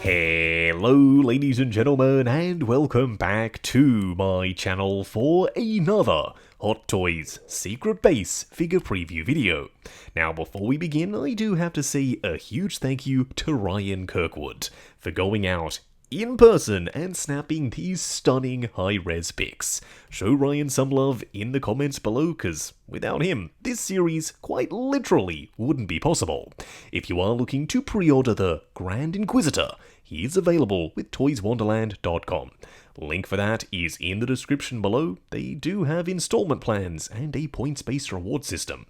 Hello ladies and gentlemen, and welcome back to my channel for another Hot Toys Secret Base figure preview video. Now before we begin, I do have to say a huge thank you to Ryan Kirkwood for going out in person and snapping these stunning high-res pics. Show Ryan some love in the comments below, cause without him, this series quite literally wouldn't be possible. If you are looking to pre-order the Grand Inquisitor, he is available with toyswonderland.com. Link for that is in the description below. They do have installment plans and a points-based reward system.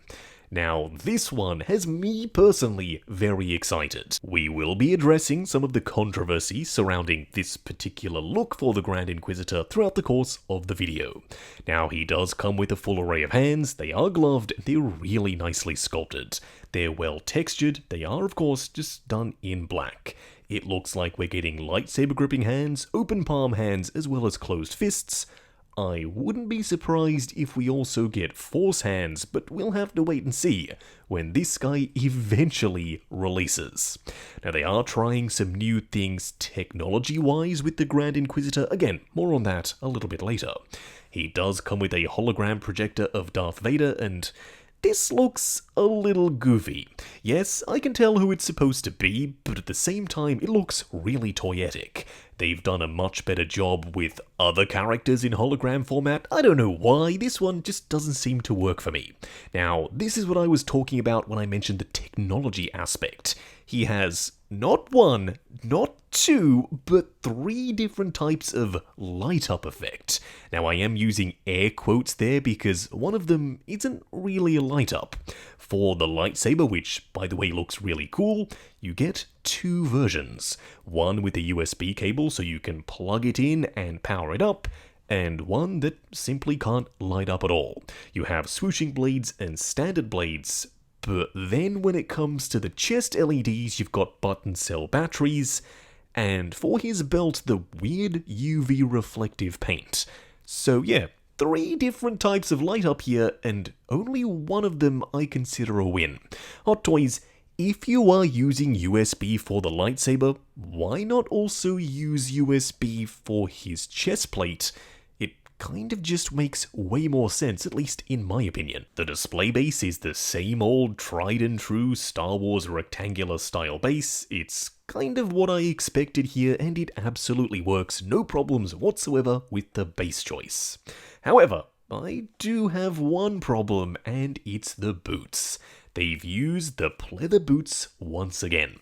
Now, this one has me personally very excited. We will be addressing some of the controversy surrounding this particular look for the Grand Inquisitor throughout the course of the video. Now, he does come with a full array of hands, they are gloved, they're really nicely sculpted. They're well textured, they are of course just done in black. It looks like we're getting lightsaber gripping hands, open palm hands, as well as closed fists. I wouldn't be surprised if we also get Force hands, but we'll have to wait and see when this guy eventually releases. Now they are trying some new things technology-wise with the Grand Inquisitor. Again, more on that a little bit later. He does come with a hologram projector of Darth Vader, and this looks a little goofy. Yes, I can tell who it's supposed to be, but at the same time, it looks really toyetic. They've done a much better job with other characters in hologram format. I don't know why, this one just doesn't seem to work for me. Now, this is what I was talking about when I mentioned the technology aspect. He has not one, not two, but 3 different types of light-up effect. Now, I am using air quotes there because one of them isn't really a light-up. For the lightsaber, which, by the way, looks really cool, you get 2 versions. One with a USB cable so you can plug it in and power it up, and one that simply can't light up at all. You have swooshing blades and standard blades, but then when it comes to the chest LEDs, you've got button cell batteries, and for his belt, the weird UV reflective paint. So yeah, 3 different types of light up here, and only one of them I consider a win. Hot Toys, if you are using USB for the lightsaber, why not also use USB for his chest plate? It kind of just makes way more sense, at least in my opinion. The display base is the same old tried and true Star Wars rectangular style base. It's kind of what I expected here, and it absolutely works, no problems whatsoever with the base choice. However, I do have one problem, and it's the boots. They've used the pleather boots once again.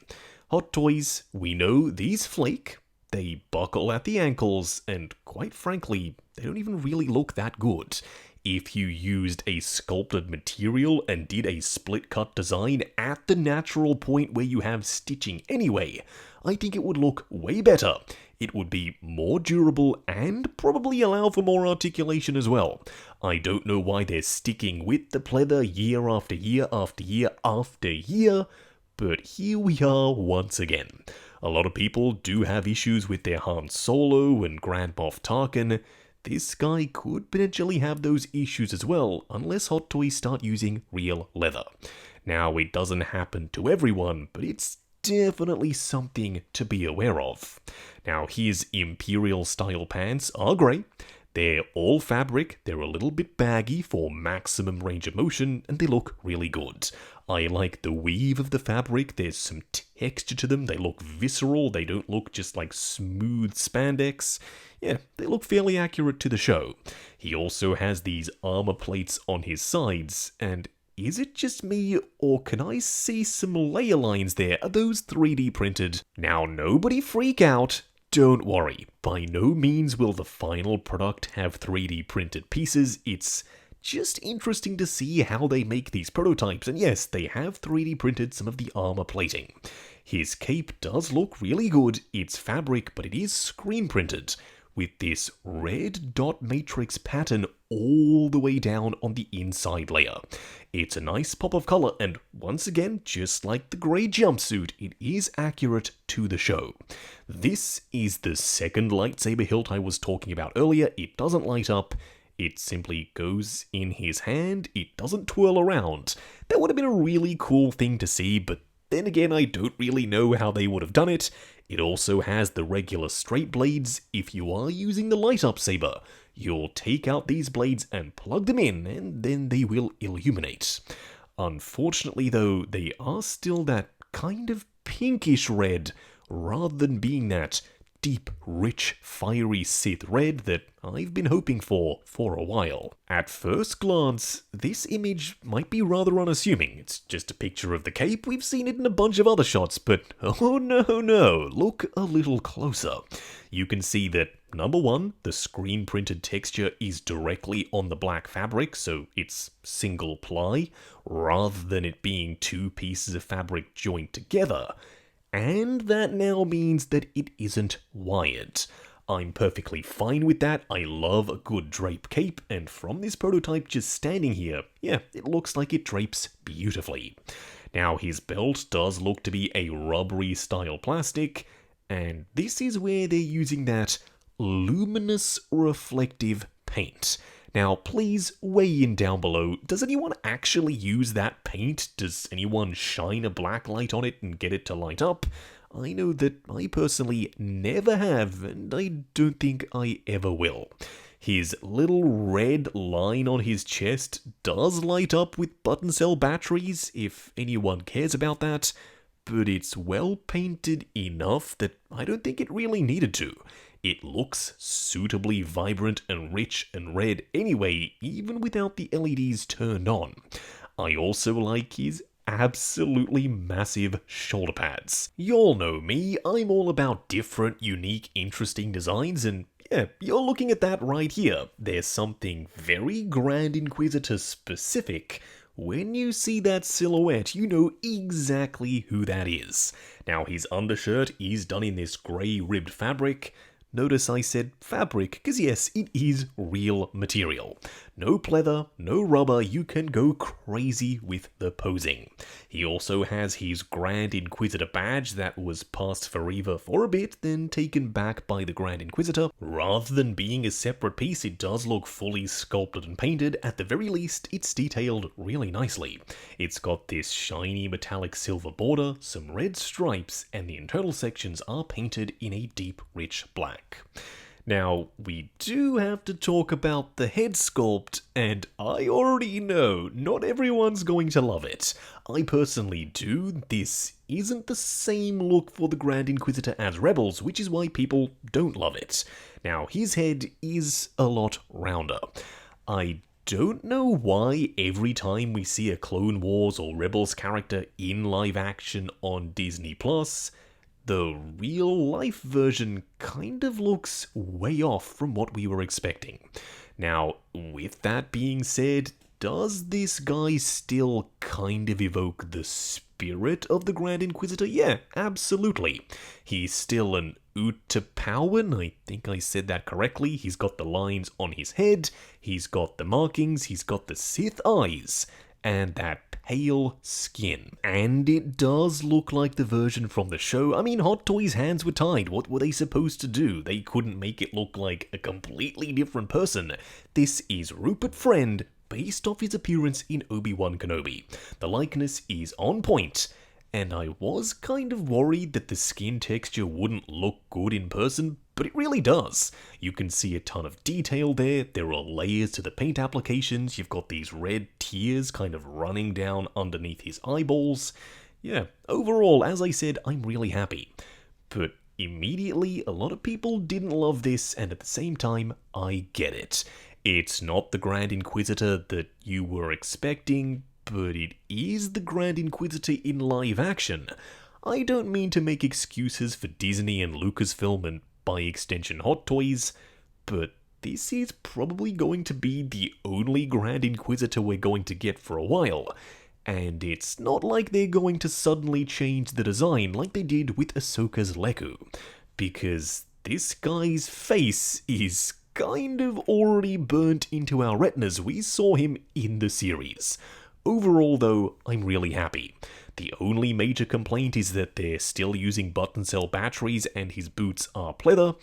Hot Toys, we know these flake, they buckle at the ankles, and quite frankly, they don't even really look that good. If you used a sculpted material and did a split cut design at the natural point where you have stitching anyway, I think it would look way better. It would be more durable and probably allow for more articulation as well. I don't know why they're sticking with the pleather year after year after year after year, but here we are once again. A lot of people do have issues with their Han Solo and Grand Moff Tarkin. This guy could potentially have those issues as well, unless Hot Toys start using real leather. Now, it doesn't happen to everyone, but it's definitely something to be aware of. Now, his Imperial style pants are grey. They're all fabric, they're a little bit baggy for maximum range of motion, and they look really good. I like the weave of the fabric, there's some texture to them, they look visceral, they don't look just like smooth spandex. Yeah, they look fairly accurate to the show. He also has these armor plates on his sides, and is it just me, or can I see some layer lines there? Are those 3D printed? Now, nobody freak out. Don't worry, by no means will the final product have 3D printed pieces. It's just interesting to see how they make these prototypes, and yes, they have 3D printed some of the armor plating. His cape does look really good, it's fabric, but it is screen printed, with this red dot matrix pattern all the way down on the inside layer. It's a nice pop of color, and once again, just like the grey jumpsuit, it is accurate to the show. This is the second lightsaber hilt I was talking about earlier. It doesn't light up, it simply goes in his hand, it doesn't twirl around. That would have been a really cool thing to see, but then again, I don't really know how they would have done it. It also has the regular straight blades. If you are using the light-up saber, you'll take out these blades and plug them in, and then they will illuminate. Unfortunately though, they are still that kind of pinkish red, rather than being that deep, rich, fiery Sith red that I've been hoping for a while. At first glance, this image might be rather unassuming. It's just a picture of the cape. We've seen it in a bunch of other shots, but oh no, look a little closer. You can see that, number one, the screen printed texture is directly on the black fabric, so it's single ply, rather than it being two pieces of fabric joined together. And that now means that it isn't wired. I'm perfectly fine with that. I love a good drape cape, and from this prototype just standing here, yeah, it looks like it drapes beautifully. Now, his belt does look to be a rubbery style plastic, and this is where they're using that luminous reflective paint. Now, please weigh in down below. Does anyone actually use that paint? Does anyone shine a black light on it and get it to light up? I know that I personally never have, and I don't think I ever will. His little red line on his chest does light up with button cell batteries, if anyone cares about that, but it's well painted enough that I don't think it really needed to. It looks suitably vibrant and rich and red anyway, even without the LEDs turned on. I also like his absolutely massive shoulder pads. Y'all know me, I'm all about different, unique, interesting designs, and yeah, you're looking at that right here. There's something very Grand Inquisitor specific. When you see that silhouette, you know exactly who that is. Now, his undershirt is done in this grey ribbed fabric. Notice I said fabric, because yes, it is real material. No pleather, no rubber, you can go crazy with the posing. He also has his Grand Inquisitor badge that was passed forever for a bit, then taken back by the Grand Inquisitor. Rather than being a separate piece, it does look fully sculpted and painted. At the very least, it's detailed really nicely. It's got this shiny metallic silver border, some red stripes, and the internal sections are painted in a deep, rich black. Now, we do have to talk about the head sculpt, and I already know not everyone's going to love it. I personally do. This isn't the same look for the Grand Inquisitor as Rebels, which is why people don't love it. Now, his head is a lot rounder. I don't know why every time we see a Clone Wars or Rebels character in live action on Disney+, the real-life version kind of looks way off from what we were expecting. Now, with that being said, does this guy still kind of evoke the spirit of the Grand Inquisitor? Yeah, absolutely. He's still an Utapowan, I think I said that correctly. He's got the lines on his head, he's got the markings, he's got the Sith eyes, and that pale skin. And it does look like the version from the show. I mean, Hot Toys' hands were tied. What were they supposed to do? They couldn't make it look like a completely different person. This is Rupert Friend, based off his appearance in Obi-Wan Kenobi. The likeness is on point, and I was kind of worried that the skin texture wouldn't look good in person, but it really does. You can see a ton of detail there, there are layers to the paint applications, you've got these red tears kind of running down underneath his eyeballs. Yeah, overall, as I said, I'm really happy. But immediately, a lot of people didn't love this, and at the same time, I get it. It's not the Grand Inquisitor that you were expecting, but it is the Grand Inquisitor in live action. I don't mean to make excuses for Disney and Lucasfilm and by extension Hot Toys, but this is probably going to be the only Grand Inquisitor we're going to get for a while, and it's not like they're going to suddenly change the design like they did with Ahsoka's Leku, because this guy's face is kind of already burnt into our retinas. We saw him in the series. Overall though, I'm really happy. The only major complaint is that they're still using button cell batteries and his boots are pleather.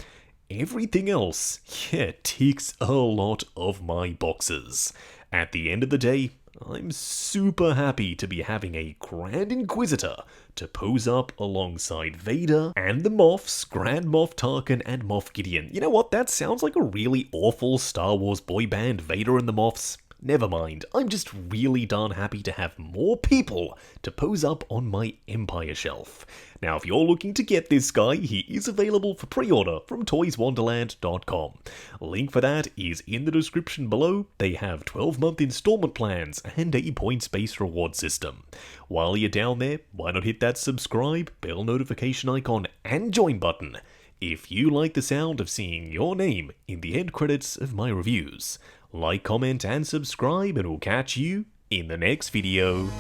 Everything else, yeah, ticks a lot of my boxes. At the end of the day, I'm super happy to be having a Grand Inquisitor to pose up alongside Vader and the Moffs, Grand Moff Tarkin and Moff Gideon. You know what, that sounds like a really awful Star Wars boy band, Vader and the Moffs. Never mind, I'm just really darn happy to have more people to pose up on my Empire shelf. Now, if you're looking to get this guy, he is available for pre-order from toyswonderland.com. Link for that is in the description below. They have 12-month installment plans and a points-based reward system. While you're down there, why not hit that subscribe, bell notification icon, and join button if you like the sound of seeing your name in the end credits of my reviews. Like, comment, and subscribe, and we'll catch you in the next video.